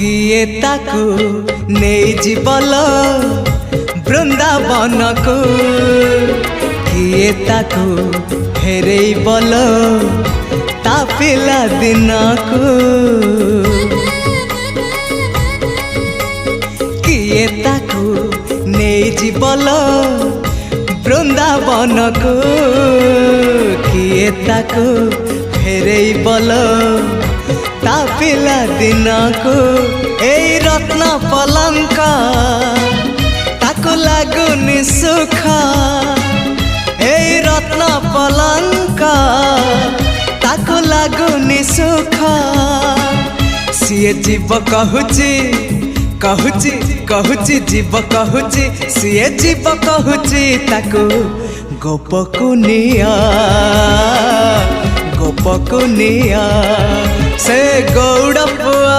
किए ताकू नहीं जीवल बृंदावन को किए ताकू फेरे बल ता पिला दिन को किए ताकू नहीं जीवल बृंदावन को किए ताकू फेरे बल ता पिला दिन को ए रत्न पलंक ताको लागुनी सुख ए रत्न पलंक ताको लागुनी सुख सीए जीव कहूची कहूची कहूची जीव कहूची सीए जीव कहूची ताको गोपकुनिया गोपकुनिया से गौड़ पुआ।